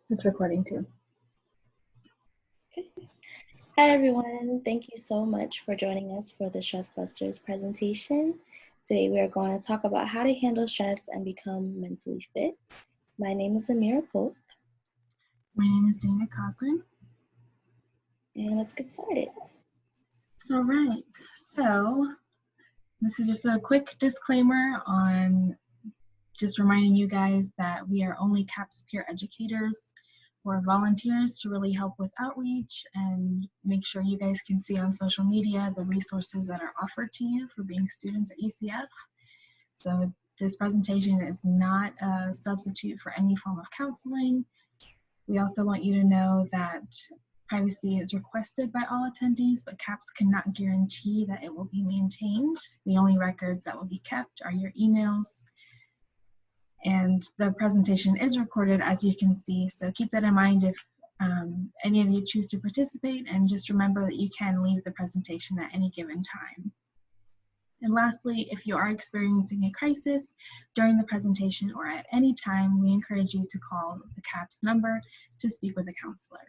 It's recording too. Okay. Hi everyone, thank you so much for joining us for the Stressbusters presentation. Today we are going to talk about how to handle stress and become mentally fit. My name is Amira Polk. My name is Dana Cochran. And let's get started. All right, so this is just a quick disclaimer on just reminding you guys that we are only CAPS peer educators or volunteers to really help with outreach and make sure you guys can see on social media the resources that are offered to you for being students at ECF. So this presentation is not a substitute for any form of counseling. We also want you to know that privacy is requested by all attendees, but CAPS cannot guarantee that it will be maintained. The only records that will be kept are your emails. And the presentation is recorded, as you can see, so keep that in mind if any of you choose to participate, and just remember that you can leave the presentation at any given time. And lastly, if you are experiencing a crisis during the presentation or at any time, we encourage you to call the CAPS number to speak with a counselor.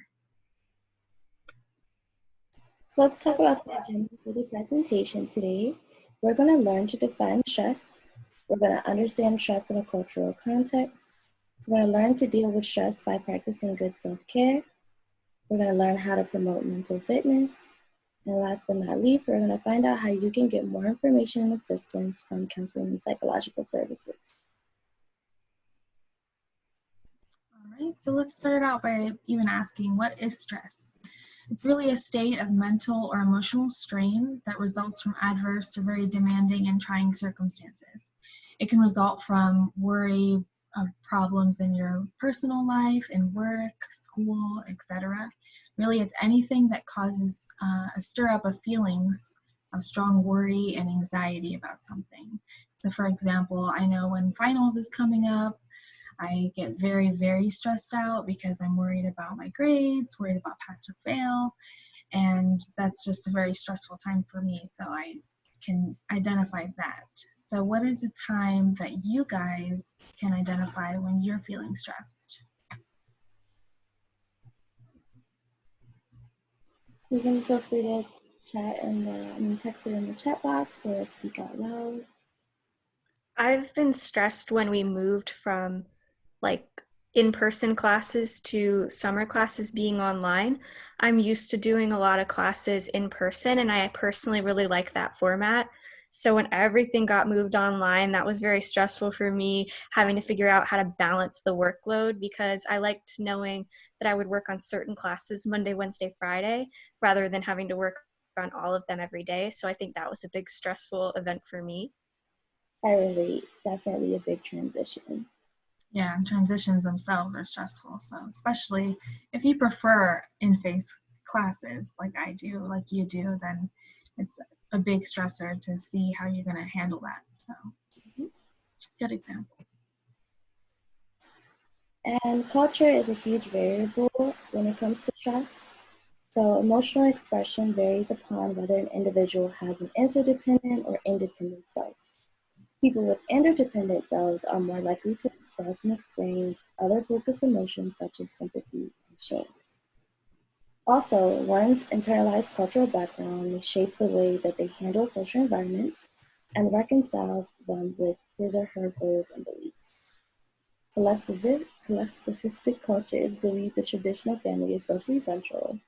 So let's talk about the agenda for the presentation today. We're going to learn to define stress. We're going to understand stress in a cultural context. We're going to learn to deal with stress by practicing good self-care. We're going to learn how to promote mental fitness. And last but not least, we're going to find out how you can get more information and assistance from counseling and psychological services. All right, so let's start out by even asking, what is stress? It's really a state of mental or emotional strain that results from adverse or very demanding and trying circumstances. It can result from worry of problems in your personal life, in work, school, etc. Really, it's anything that causes a stir up of feelings of strong worry and anxiety about something. So for example, I know when finals is coming up, I get very, very stressed out because I'm worried about my grades, worried about pass or fail, and that's just a very stressful time for me, so I can identify that. So what is a time that you guys can identify when you're feeling stressed? You can feel free to chat and text it in the chat box or speak out loud. I've been stressed when we moved from like in-person classes to summer classes being online. I'm used to doing a lot of classes in person, and I personally really like that format. So when everything got moved online, that was very stressful for me, having to figure out how to balance the workload, because I liked knowing that I would work on certain classes Monday, Wednesday, Friday, rather than having to work on all of them every day. So I think that was a big stressful event for me. I relate, definitely a big transition. Yeah, and transitions themselves are stressful, so especially if you prefer in-face classes like I do, like you do, then it's a big stressor to see how you're going to handle that. So, good example. And culture is a huge variable when it comes to stress. So emotional expression varies upon whether an individual has an interdependent or independent self. People with interdependent selves are more likely to express and experience other focused emotions such as sympathy and shame. Also, one's internalized cultural background may shape the way that they handle social environments and reconciles them with his or her goals and beliefs. Collectivistic cultures believe the traditional family is socially central.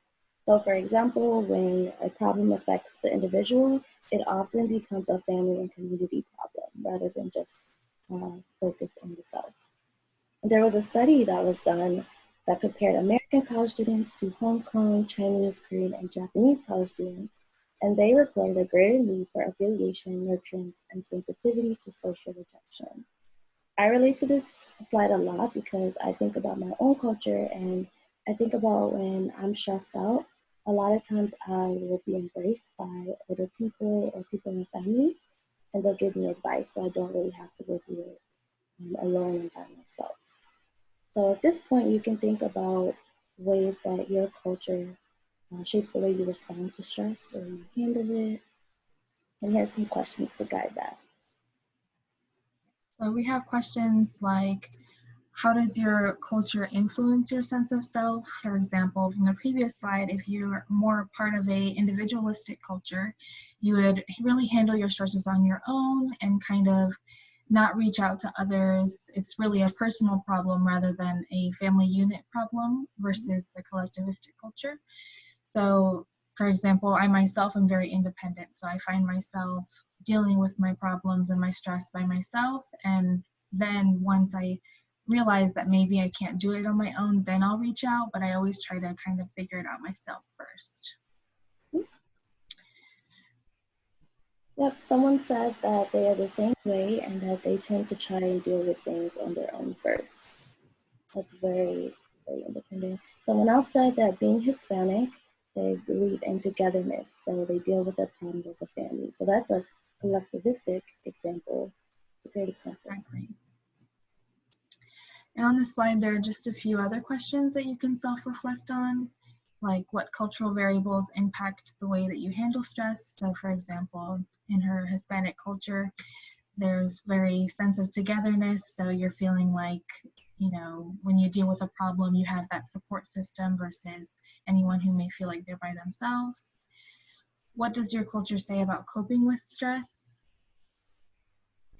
So, for example, when a problem affects the individual, it often becomes a family and community problem rather than just focused on the self. There was a study that was done that compared American college students to Hong Kong, Chinese, Korean, and Japanese college students, and they reported a greater need for affiliation, nurturance, and sensitivity to social rejection. I relate to this slide a lot because I think about my own culture, and I think about when I'm stressed out, a lot of times I will be embraced by other people or people in the family, and they'll give me advice so I don't really have to go through it alone and by myself. So at this point, you can think about ways that your culture shapes the way you respond to stress or you handle it. And here's some questions to guide that. So we have questions like, How does your culture influence your sense of self? For example, from the previous slide, if you're more part of a individualistic culture, you would really handle your stresses on your own and kind of not reach out to others. It's really a personal problem rather than a family unit problem versus the collectivistic culture. So, for example, I myself am very independent, so I find myself dealing with my problems and my stress by myself, and then once I realize that maybe I can't do it on my own, then I'll reach out, but I always try to kind of figure it out myself first. Yep, someone said that they are the same way and that they tend to try and deal with things on their own first. That's very, very independent. Someone else said that being Hispanic, they believe in togetherness, so they deal with their problems as a family. So that's a collectivistic example, a great example. Exactly. And on this slide, there are just a few other questions that you can self-reflect on, like what cultural variables impact the way that you handle stress. So for example, in her Hispanic culture, there's very sense of togetherness. So you're feeling like, you know, when you deal with a problem, you have that support system versus anyone who may feel like they're by themselves. What does your culture say about coping with stress?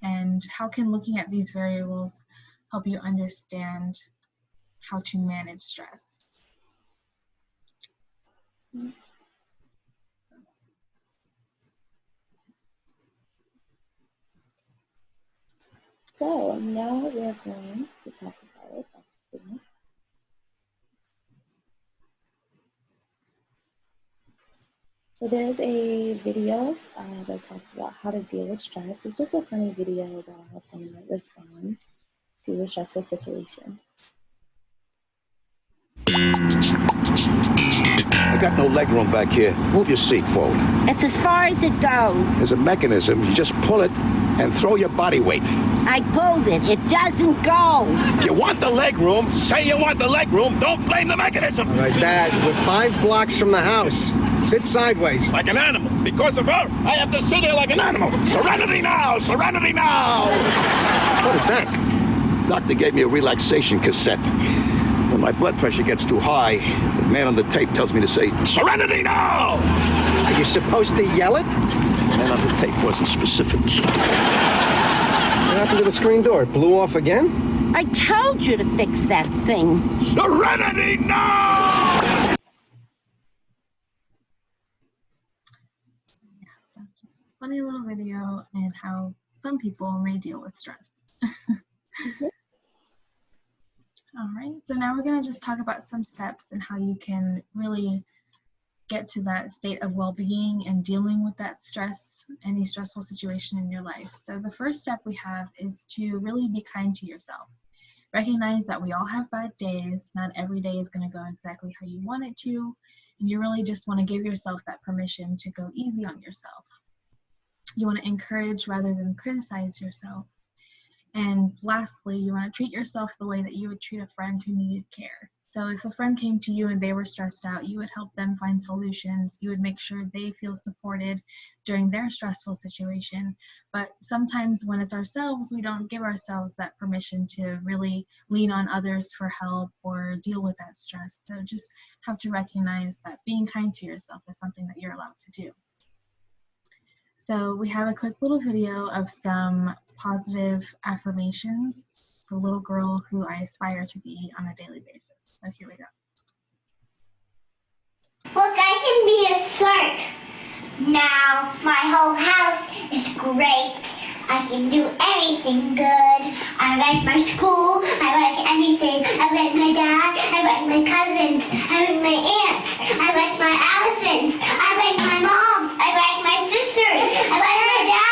And how can looking at these variables help you understand how to manage stress? So now we're going to talk about it. So there's a video that talks about how to deal with stress. It's just a funny video about how someone might respond to a stressful situation. I got no leg room back here. Move your seat forward. It's as far as it goes. There's a mechanism. You just pull it and throw your body weight. I pulled it. It doesn't go. If you want the leg room, say you want the leg room. Don't blame the mechanism. All right, Dad, we're 5 blocks from the house. Sit sideways. Like an animal. Because of her, I have to sit here like an animal. Serenity now! Serenity now! What is that? Doctor gave me a relaxation cassette. When my blood pressure gets too high, the man on the tape tells me to say, Serenity now! Are you supposed to yell it? The man on the tape wasn't specific. What happened to the screen door? It blew off again? I told you to fix that thing. Serenity now! Yeah, that's just a funny little video and how some people may deal with stress. All right, so now we're going to just talk about some steps and how you can really get to that state of well-being and dealing with that stress, any stressful situation in your life. So the first step we have is to really be kind to yourself. Recognize that we all have bad days. Not every day is going to go exactly how you want it to, and you really just want to give yourself that permission to go easy on yourself. You want to encourage rather than criticize yourself. And lastly, you want to treat yourself the way that you would treat a friend who needed care. So if a friend came to you and they were stressed out, you would help them find solutions. You would make sure they feel supported during their stressful situation. But sometimes when it's ourselves, we don't give ourselves that permission to really lean on others for help or deal with that stress. So just have to recognize that being kind to yourself is something that you're allowed to do. So we have a quick little video of some positive affirmations. It's a little girl who I aspire to be on a daily basis. So here we go. Look, I can be a shark. Now my whole house is great. I can do anything good. I like my school. I like anything. I like my dad. I like my cousins. I like my aunts. I like my Allisons. I like my moms. I like my sisters. I like my dad.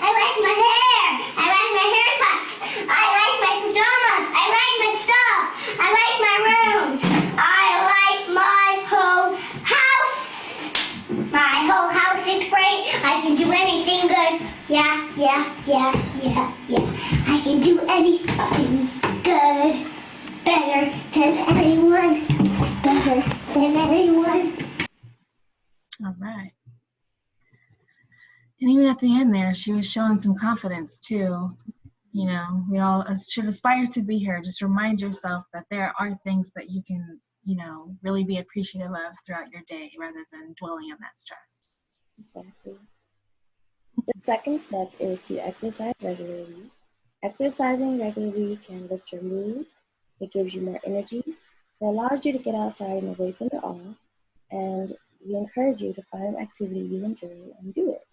I like my hair. I like my haircuts. I like my pajamas. I like my stuff. I like my rooms. I like my whole house. My whole house is great. I can do anything good. Yeah. I can do anything good. Better than anyone. Better than anyone. All right. And even at the end there, she was showing some confidence too. You know, we all should aspire to be here. Just remind yourself that there are things that you can, you know, really be appreciative of throughout your day rather than dwelling on that stress. Exactly. The second step is to exercise regularly. Exercising regularly can lift your mood. It gives you more energy. It allows you to get outside and away from it all. And we encourage you to find an activity you enjoy and do it.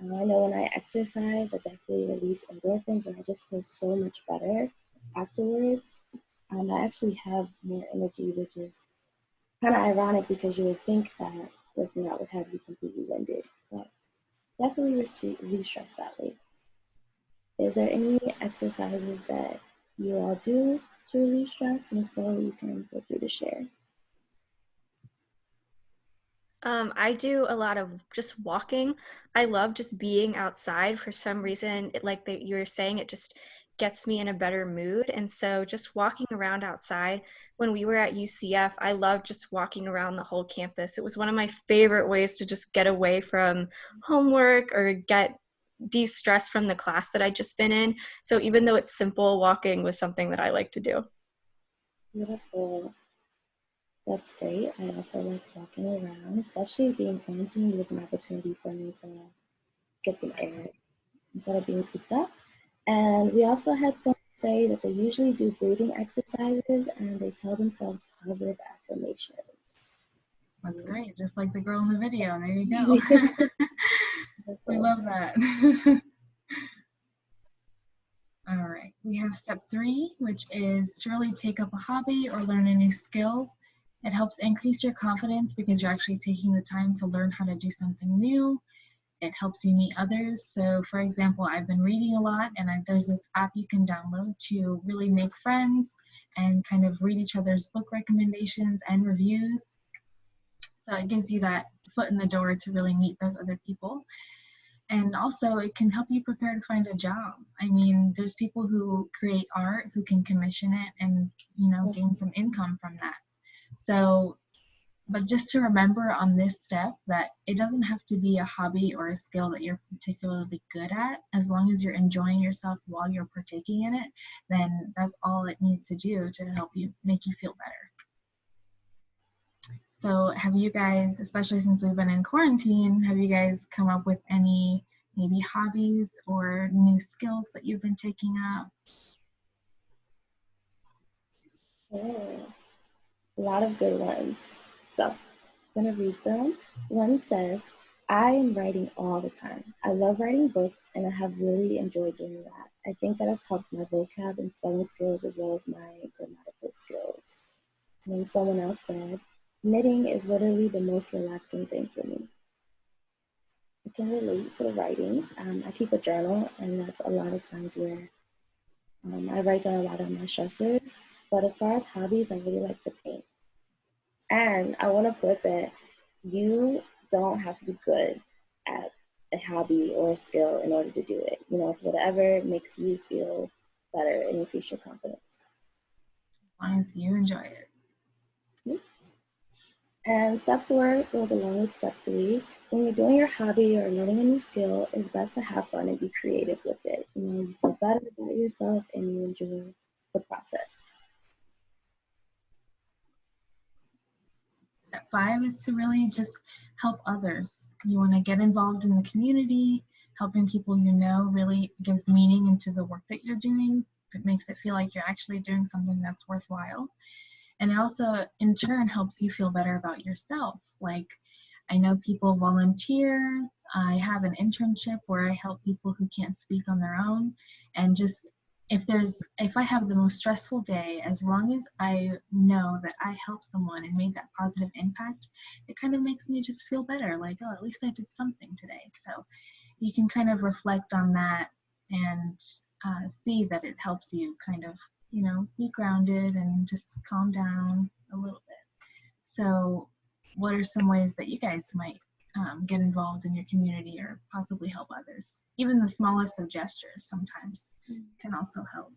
I know when I exercise, I definitely release endorphins and I just feel so much better afterwards. I actually have more energy, which is kind of ironic because you would think that working out would have you completely winded. But definitely relieve stress that way. Is there any exercises that you all do to relieve stress? And so you can feel free to share. I do a lot of just walking. I love just being outside for some reason. Like you were saying, it just gets me in a better mood. And so just walking around outside. When we were at UCF, I loved just walking around the whole campus. It was one of my favorite ways to just get away from homework or get de-stress from the class that I'd just been in. So even though it's simple, walking was something that I like to do. Beautiful. That's great. I also like walking around, especially being quarantined was an opportunity for me to get some air instead of being cooped up. And we also had someone say that they usually do breathing exercises and they tell themselves positive affirmations. That's great. Just like the girl in the video. There you go. We love that. All right. We have step 3, which is to really take up a hobby or learn a new skill. It helps increase your confidence because you're actually taking the time to learn how to do something new. It helps you meet others. So for example, I've been reading a lot and there's this app you can download to really make friends and kind of read each other's book recommendations and reviews. So it gives you that foot in the door to really meet those other people. And also it can help you prepare to find a job. I mean, there's people who create art who can commission it and, you know, gain some income from that. So, but just to remember on this step that it doesn't have to be a hobby or a skill that you're particularly good at. As long as you're enjoying yourself while you're partaking in it, then that's all it needs to do to help you make you feel better. So have you guys, especially since we've been in quarantine, have you guys come up with any maybe hobbies or new skills that you've been taking up? Yeah, a lot of good ones. So I'm going to read them. One says, I am writing all the time. I love writing books and I have really enjoyed doing that. I think that has helped my vocab and spelling skills as well as my grammatical skills. And then someone else said, knitting is literally the most relaxing thing for me. I can relate to the writing. I keep a journal and that's a lot of times where I write down a lot of my stressors. But as far as hobbies, I really like to paint. And I want to put that you don't have to be good at a hobby or a skill in order to do it. You know, it's whatever makes you feel better and increase your confidence. As long as you enjoy it. And step 4 goes along with step 3. When you're doing your hobby or learning a new skill, it's best to have fun and be creative with it. You know, you feel better about yourself and you enjoy the process. Step 5 is to really just help others. You want to get involved in the community. Helping people you know really gives meaning into the work that you're doing. It makes it feel like you're actually doing something that's worthwhile. And it also, in turn, helps you feel better about yourself. Like, I know people volunteer. I have an internship where I help people who can't speak on their own. And just, if I have the most stressful day, as long as I know that I helped someone and made that positive impact, it kind of makes me just feel better. Like, oh, at least I did something today. So you can kind of reflect on that and see that it helps you kind of, you know, be grounded and just calm down a little bit. So what are some ways that you guys might get involved in your community or possibly help others? Even the smallest of gestures sometimes can also help.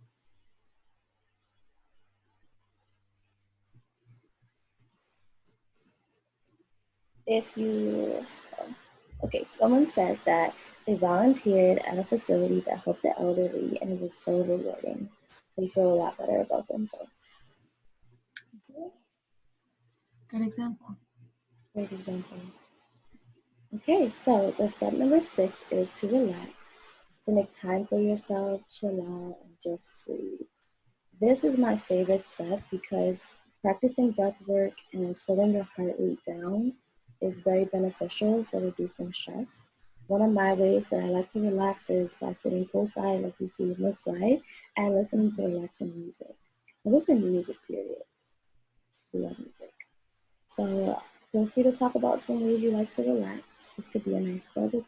If you, okay, Someone said that they volunteered at a facility that helped the elderly, and it was so rewarding. They feel a lot better about themselves. Good example. Great example. Okay, so the step number 6 is to relax, to make time for yourself, chill out, and just breathe. This is my favorite step because practicing breath work and slowing your heart rate down is very beneficial for reducing stress. One of my ways that I like to relax is by sitting poolside, like you see in the slide, and listening to relaxing music. I listen to music, period. We love music. So feel free to talk about some ways you like to relax. This could be a nice bubble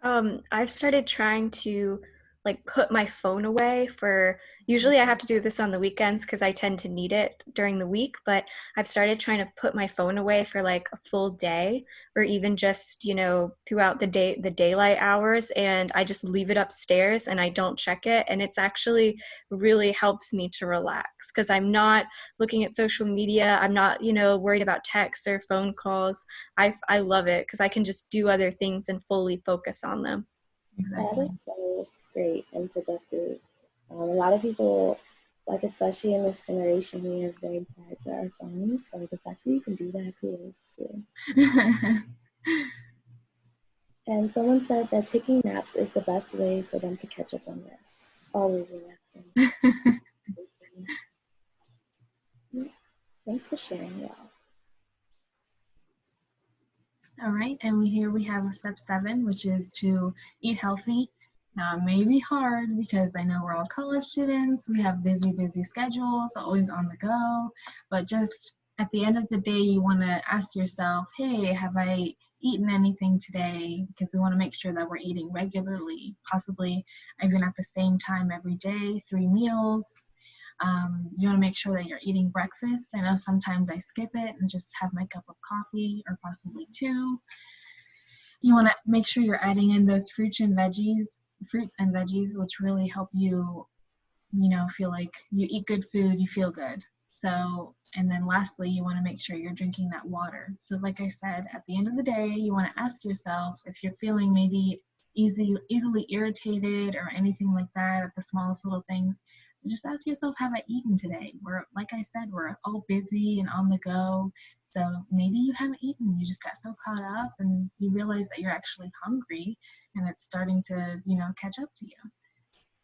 bath. I've started trying to like put my phone away for, usually I have to do this on the weekends because I tend to need it during the week, but I've started trying to put my phone away for like a full day, or even just, throughout the day, the daylight hours, and I just leave it upstairs and I don't check it. And it's actually really helps me to relax because I'm not looking at social media. I'm not, worried about texts or phone calls. I love it because I can just do other things and fully focus on them. Exactly. That is so great and productive. A lot of people, like especially in this generation, we are very tied to our phones. So the fact that you can do that, kudos to you. And someone said that taking naps is the best way for them to catch up on rest. Always relaxing. Thanks for sharing, y'all. All right, and here we have step 7, which is to eat healthy. Now, it may be hard because I know we're all college students. We have busy schedules, always on the go. But just at the end of the day, you want to ask yourself, hey, have I eaten anything today? Because we want to make sure that we're eating regularly, possibly even at the same time every day, 3 meals. You want to make sure that you're eating breakfast. I know sometimes I skip it and just have my cup of coffee or possibly 2. You want to make sure you're adding in those fruits and veggies, which really help you, feel like you eat good food, you feel good. So, and then lastly, you want to make sure you're drinking that water. So like I said, at the end of the day, you want to ask yourself if you're feeling maybe easily irritated or anything like that at the smallest little things. Just ask yourself, have I eaten today? Like I said, we're all busy and on the go. So maybe you haven't eaten. You just got so caught up and you realize that you're actually hungry and it's starting to, catch up to you.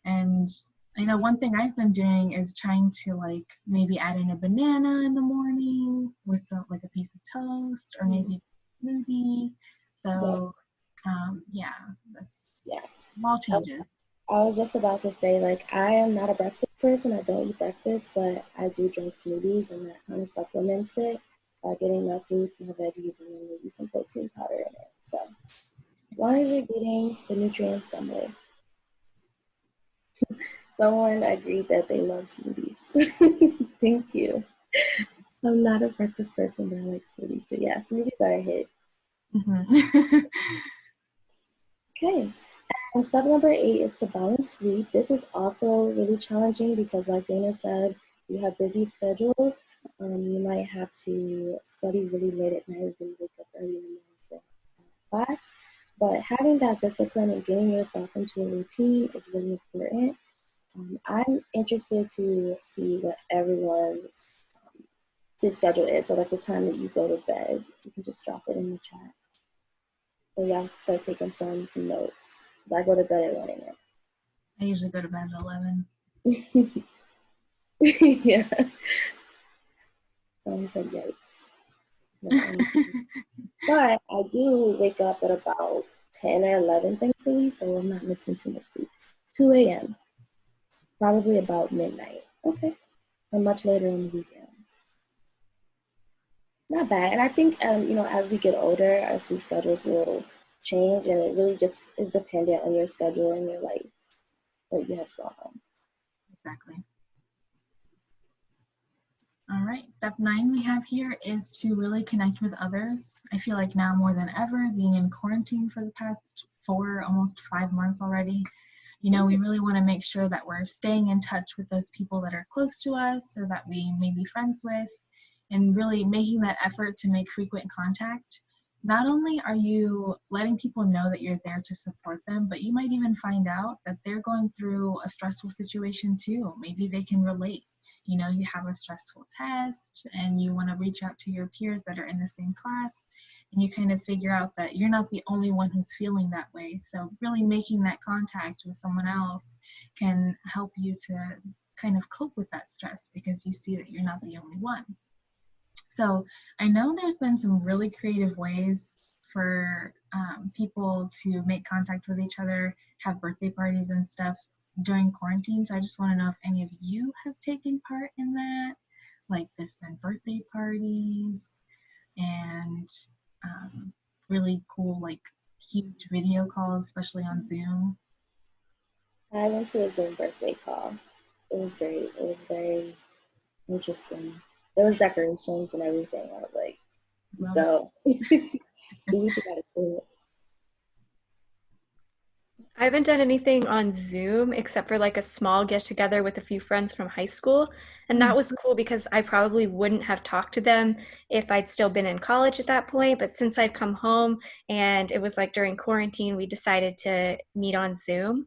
And I know one thing I've been doing is trying to like maybe add in a banana in the morning with like a piece of toast or maybe a smoothie. So that's small changes. I was just about to say, like, I am not a breakfast person. I don't eat breakfast, but I do drink smoothies, and that kind of supplements it by getting my fruits and the veggies and then maybe some protein powder in it. So as long as you're getting the nutrients somewhere. Someone agreed that they love smoothies. Thank you. I'm not a breakfast person, but I like smoothies too. Yeah, smoothies are a hit. Mm-hmm. Okay. And step number 8 is to balance sleep. This is also really challenging because, like Dana said, you have busy schedules. You might have to study really late at night when you wake up early in the morning for class. But having that discipline and getting yourself into a routine is really important. I'm interested to see what everyone's sleep schedule is. So, like the time that you go to bed, you can just drop it in the chat. Or y'all start taking some notes. I go to bed at 1 a.m. I usually go to bed at 11. Yeah. Someone said yikes. But I do wake up at about 10 or 11, thankfully, so I'm not missing too much sleep. 2 a.m. Probably about midnight. Okay. And much later on the weekends. Not bad. And I think, as we get older, our sleep schedules will change, and it really just is dependent on your schedule and your life, what you have going on. Exactly. All right, step 9 we have here is to really connect with others. I feel like now more than ever, being in quarantine for the past 4, almost 5 months already, we really want to make sure that we're staying in touch with those people that are close to us or that we may be friends with, and really making that effort to make frequent contact. not only are you letting people know that you're there to support them, but you might even find out that they're going through a stressful situation too. Maybe they can relate. You know, you have a stressful test and you want to reach out to your peers that are in the same class, and you kind of figure out that you're not the only one who's feeling that way. So really making that contact with someone else can help you to kind of cope with that stress, because you see that you're not the only one. So I know there's been some really creative ways for people to make contact with each other, have birthday parties and stuff during quarantine. So I just want to know if any of you have taken part in that. Like, there's been birthday parties and really cool, like, huge video calls, especially on Zoom. I went to a Zoom birthday call. It was great. It was very interesting. There was decorations and everything. I was like, go. Do what you gotta do. I haven't done anything on Zoom except for like a small get together with a few friends from high school. And that was cool because I probably wouldn't have talked to them if I'd still been in college at that point. But since I'd come home and it was like during quarantine, we decided to meet on Zoom.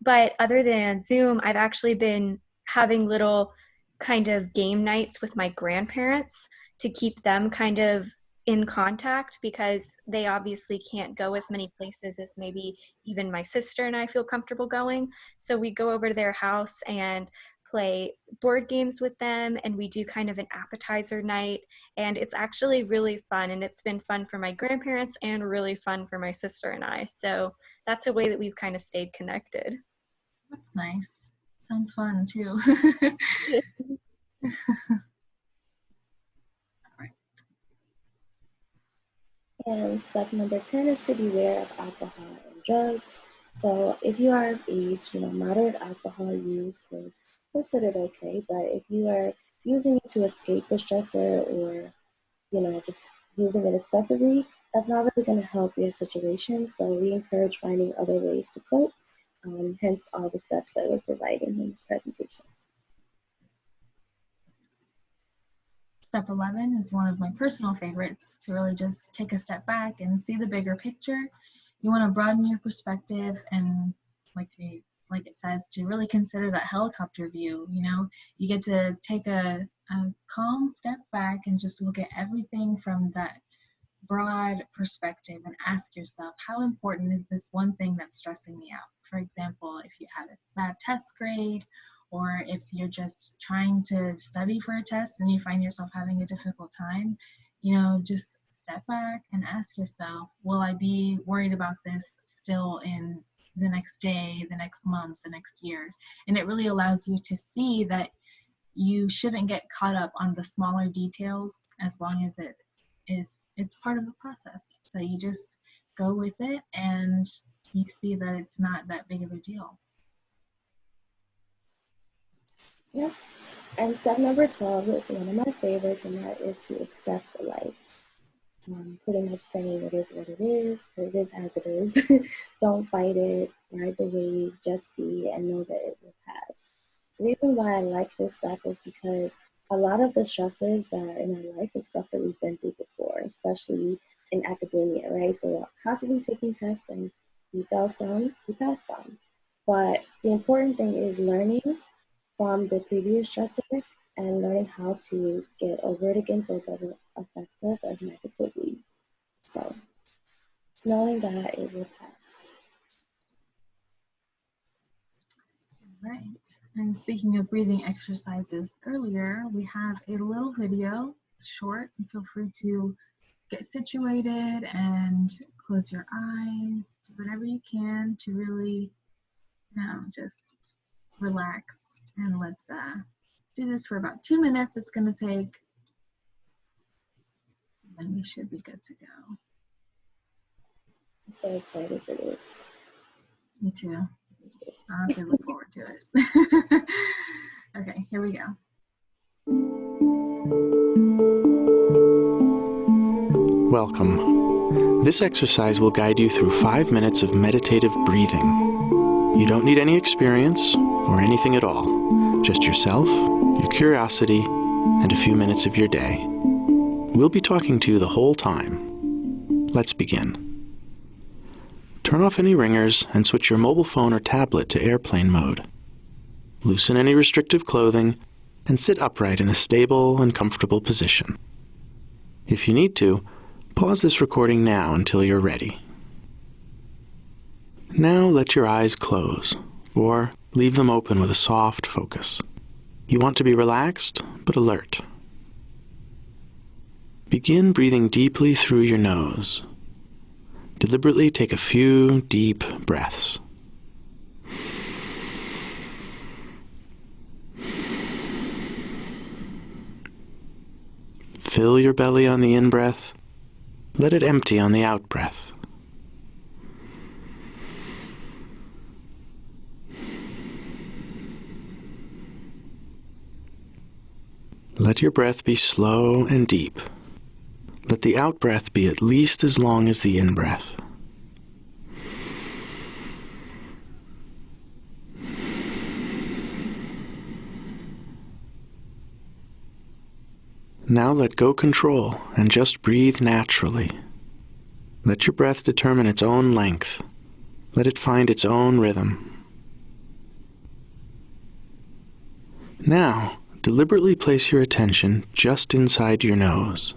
But other than Zoom, I've actually been having little kind of game nights with my grandparents to keep them kind of in contact, because they obviously can't go as many places as maybe even my sister and I feel comfortable going. So we go over to their house and play board games with them, and we do kind of an appetizer night, and it's actually really fun, and it's been fun for my grandparents and really fun for my sister and I. So that's a way that we've kind of stayed connected. That's nice. Sounds fun too. And step number 10 is to beware of alcohol and drugs. So if you are of age, moderate alcohol use is considered okay. But if you are using it to escape the stressor, or, just using it excessively, that's not really going to help your situation. So we encourage finding other ways to cope, hence all the steps that we're providing in this presentation. Step 11 is one of my personal favorites, to really just take a step back and see the bigger picture. You want to broaden your perspective, and like it says, to really consider that helicopter view. You get to take a calm step back and just look at everything from that broad perspective and ask yourself, how important is this one thing that's stressing me out? For example, if you had a bad test grade, or if you're just trying to study for a test and you find yourself having a difficult time, just step back and ask yourself, will I be worried about this still in the next day, the next month, the next year? And it really allows you to see that you shouldn't get caught up on the smaller details, as long as it's part of the process. So you just go with it and you see that it's not that big of a deal. Yep. And step number 12 is one of my favorites, and that is to accept life. Pretty much saying it is what it is as it is. Don't fight it, ride the wave, just be, and know that it will pass. The reason why I like this step is because a lot of the stressors that are in our life is stuff that we've been through before, especially in academia, right? So we're constantly taking tests, and we fail some, we pass some. But the important thing is learning from the previous stressor and learning how to get over it again so it doesn't affect us as negatively. So knowing that it will pass. Right. And speaking of breathing exercises, earlier we have a little video. It's short. Feel free to get situated and close your eyes. Do whatever you can to really just relax. And let's do this for about 2 minutes. It's going to take, and we should be good to go. I'm so excited for this. Me too. Honestly, look forward to it. Okay, here we go. Welcome. This exercise will guide you through 5 minutes of meditative breathing. You don't need any experience or anything at all. Just yourself, your curiosity, and a few minutes of your day. We'll be talking to you the whole time. Let's begin. Turn off any ringers and switch your mobile phone or tablet to airplane mode. Loosen any restrictive clothing and sit upright in a stable and comfortable position. If you need to, pause this recording now until you're ready. Now let your eyes close, or leave them open with a soft focus. You want to be relaxed, but alert. Begin breathing deeply through your nose. Deliberately take a few deep breaths. Fill your belly on the in-breath. Let it empty on the out-breath. Let your breath be slow and deep. Let the out-breath be at least as long as the in-breath. Now let go control and just breathe naturally. Let your breath determine its own length. Let it find its own rhythm. Now, deliberately place your attention just inside your nose.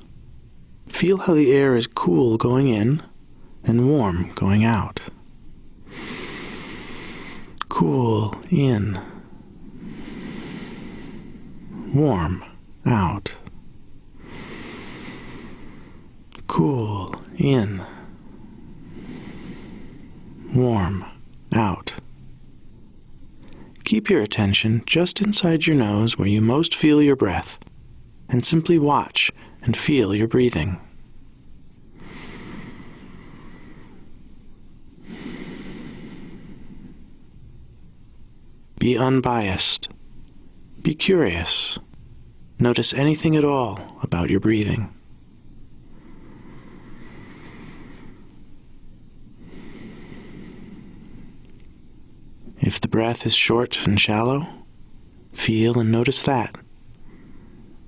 Feel how the air is cool going in and warm going out. Cool in, warm out. Cool in, warm out. Keep your attention just inside your nose where you most feel your breath, and simply watch and feel your breathing. Be unbiased. Be curious. Notice anything at all about your breathing. If the breath is short and shallow, feel and notice that.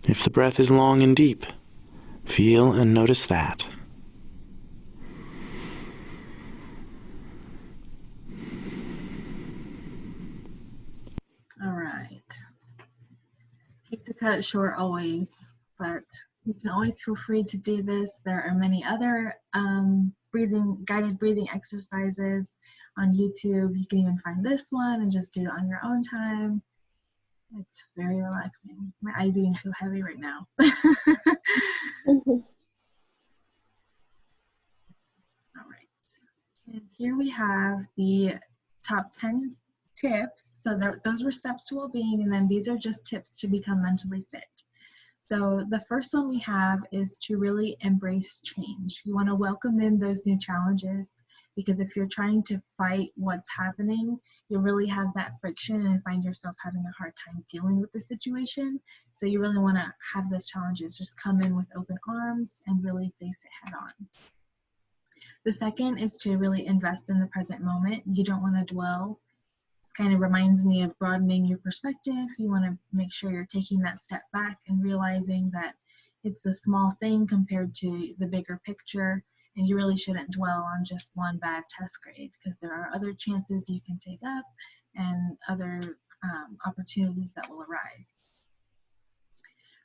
If the breath is long and deep, feel and notice that. All right. Hate to cut it short always, but you can always feel free to do this. There are many other guided breathing exercises on YouTube. You can even find this one and just do it on your own time. It's very relaxing. My eyes even feel heavy right now. Mhm. All right. And here we have the top 10 tips. So those were steps to well-being, and then these are just tips to become mentally fit. So the first one we have is to really embrace change. You want to welcome in those new challenges, because if you're trying to fight what's happening, you'll really have that friction and find yourself having a hard time dealing with the situation. So you really want to have those challenges just come in with open arms and really face it head on. The second is to really invest in the present moment. You don't want to dwell. This kind of reminds me of broadening your perspective. You want to make sure you're taking that step back and realizing that it's a small thing compared to the bigger picture, and you really shouldn't dwell on just one bad test grade, because there are other chances you can take up and other opportunities that will arise.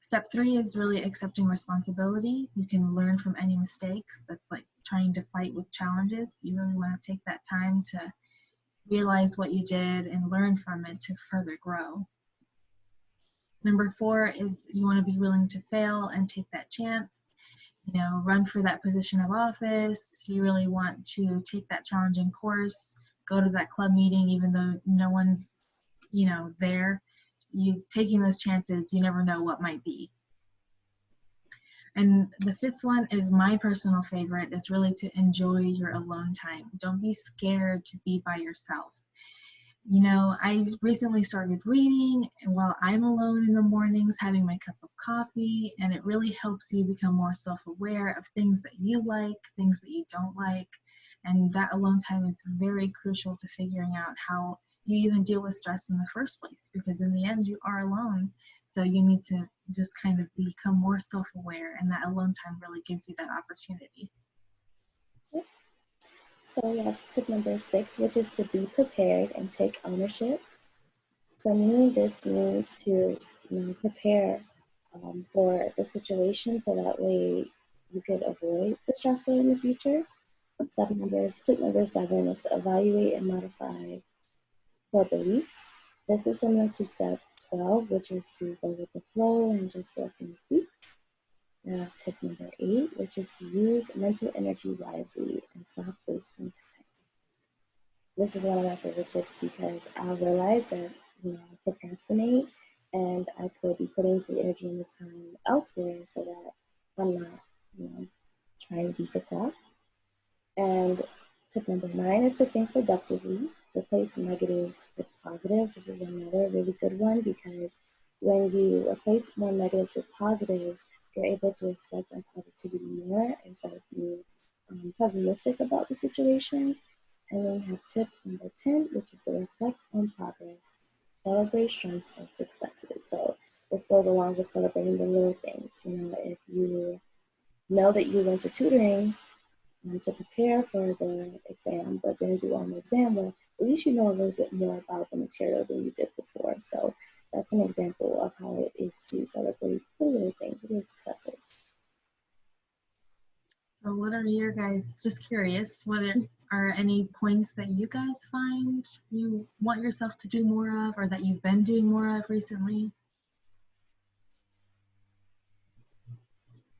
Step 3 is really accepting responsibility. You can learn from any mistakes. That's like trying to fight with challenges. You really want to take that time to realize what you did and learn from it to further grow. Number 4 is you want to be willing to fail and take that chance. You know, run for that position of office. You really want to take that challenging course, go to that club meeting even though no one's, there. You taking those chances, you never know what might be. And the 5th one is my personal favorite, is really to enjoy your alone time. Don't be scared to be by yourself. You know, I recently started reading while I'm alone in the mornings, having my cup of coffee, and it really helps you become more self-aware of things that you like, things that you don't like. And that alone time is very crucial to figuring out how you even deal with stress in the first place, because in the end you are alone. So you need to just kind of become more self-aware, and that alone time really gives you that opportunity. So we have tip number 6, which is to be prepared and take ownership. For me, this means to prepare for the situation so that way you could avoid the stressor in the future. Tip number 7 is to evaluate and modify core beliefs. This is similar to step 12, which is to go with the flow and just let things be. Now, tip number 8, which is to use mental energy wisely and stop wasting time. This is one of my favorite tips because I realized that I procrastinate and I could be putting the energy and the time elsewhere so that I'm not, trying to beat the clock. And tip number 9 is to think productively, replace negatives with positives. This is another really good one because when you replace more negatives with positives, you're able to reflect on positivity more instead of being pessimistic about the situation. And then we have tip number 10, which is to reflect on progress, celebrate strengths and successes. So this goes along with celebrating the little things. If you know that you went to tutoring to prepare for the exam, but didn't do on the exam, well, at least you know a little bit more about the material than you did before. So that's an example of how it is to celebrate the little things, the little successes. So what are your guys, just curious, what are any points that you guys find you want yourself to do more of or that you've been doing more of recently?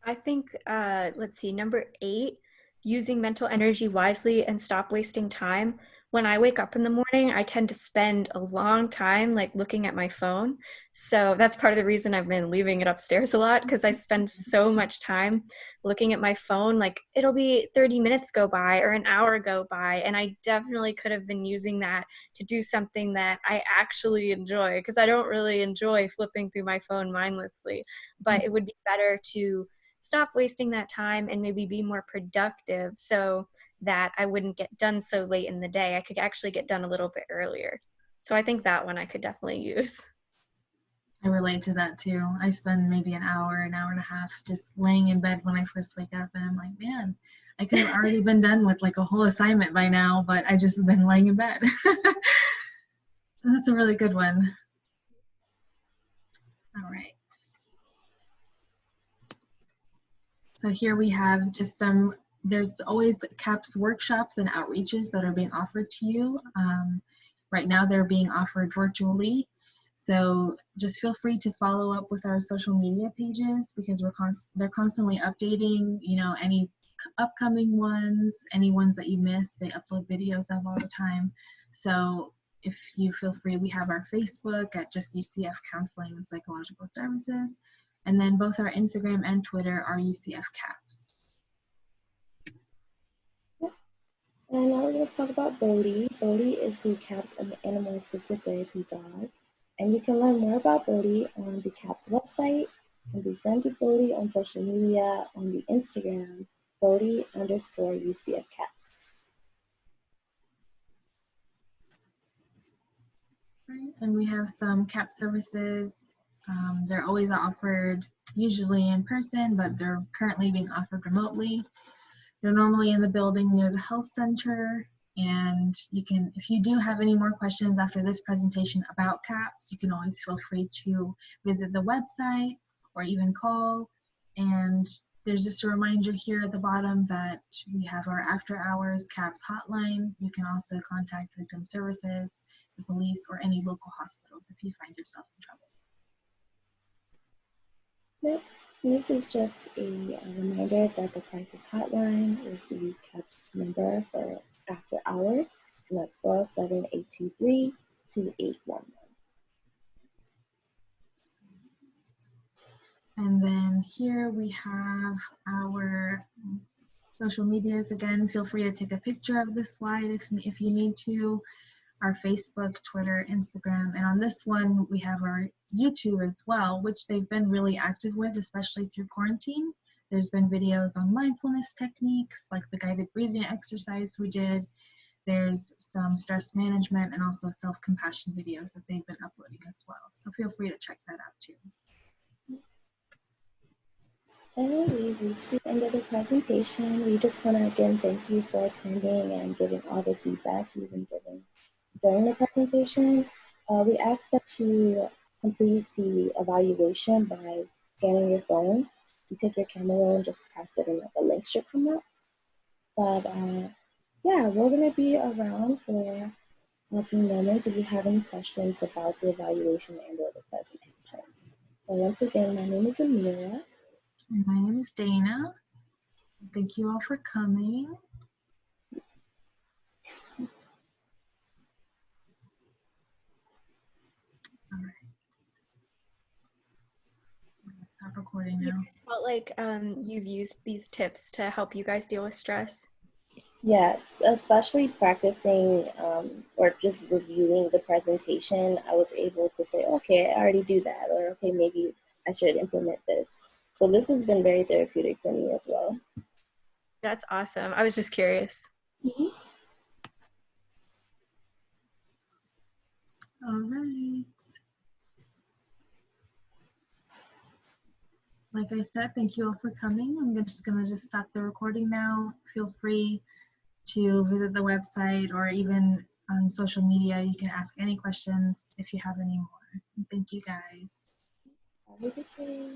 I think, let's see, number 8, using mental energy wisely and stop wasting time. When I wake up in the morning, I tend to spend a long time looking at my phone. So that's part of the reason I've been leaving it upstairs a lot, because I spend so much time looking at my phone. It'll be 30 minutes go by or an hour go by, and I definitely could have been using that to do something that I actually enjoy, because I don't really enjoy flipping through my phone mindlessly. But it would be better to stop wasting that time and maybe be more productive so that I wouldn't get done so late in the day. I could actually get done a little bit earlier. So I think that one I could definitely use. I relate to that too. I spend maybe an hour and a half just laying in bed when I first wake up, and I'm like, man, I could have already been done with a whole assignment by now, but I just have been laying in bed. So that's a really good one. All right. So here we have just there's always CAPS workshops and outreaches that are being offered to you. Right now they're being offered virtually. So just feel free to follow up with our social media pages because they're constantly updating, any upcoming ones, any ones that you missed, they upload videos of all the time. So if you feel free, we have our Facebook at just UCF Counseling and Psychological Services. And then both our Instagram and Twitter are UCF CAPS. And now we're going to talk about Bodhi. Bodhi is the CAPS Animal Assisted Therapy dog. And you can learn more about Bodhi on the CAPS website and be friends with Bodhi on social media on the Instagram, Bodhi_UCF CAPS. Right. And we have some CAPS services. They're always offered usually in person, but they're currently being offered remotely. They're normally in the building near the health center. And you can, if you do have any more questions after this presentation about CAPS, you can always feel free to visit the website or even call. And there's just a reminder here at the bottom that we have our after hours CAPS hotline. You can also contact victim services, the police, or any local hospitals if you find yourself in trouble. Yep. This is just a reminder that the crisis hotline is the CAPS number for after hours, and that's 407-823-2811. And then here we have our social medias. Again, feel free to take a picture of this slide if you need to. Our Facebook, Twitter, Instagram, and on this one we have our YouTube as well, which they've been really active with, especially through quarantine. There's been videos on mindfulness techniques like the guided breathing exercise we did. There's some stress management and also self-compassion videos that they've been uploading as well. So feel free to check that out too. And we've reached the end of the presentation. We just want to again thank you for attending and giving all the feedback you've been giving during the presentation. We ask that you complete the evaluation by scanning your phone. You take your camera roll and just press it and a link should come up. But yeah, we're going to be around for a few moments if you have any questions about the evaluation and or the presentation. So once again, my name is Amira. And my name is Dana. Thank you all for coming. All right. I'm gonna stop recording You now. guys felt like you've used these tips to help you guys deal with stress? Yes, especially practicing or just reviewing the presentation, I was able to say, okay, I already do that, or okay, maybe I should implement this. So this has been very therapeutic for me as well. That's awesome. I was just curious. Mm-hmm. All right. Like I said, thank you all for coming. I'm just gonna stop the recording now. Feel free to visit the website or even on social media. You can ask any questions if you have any more. Thank you guys. Have a good day.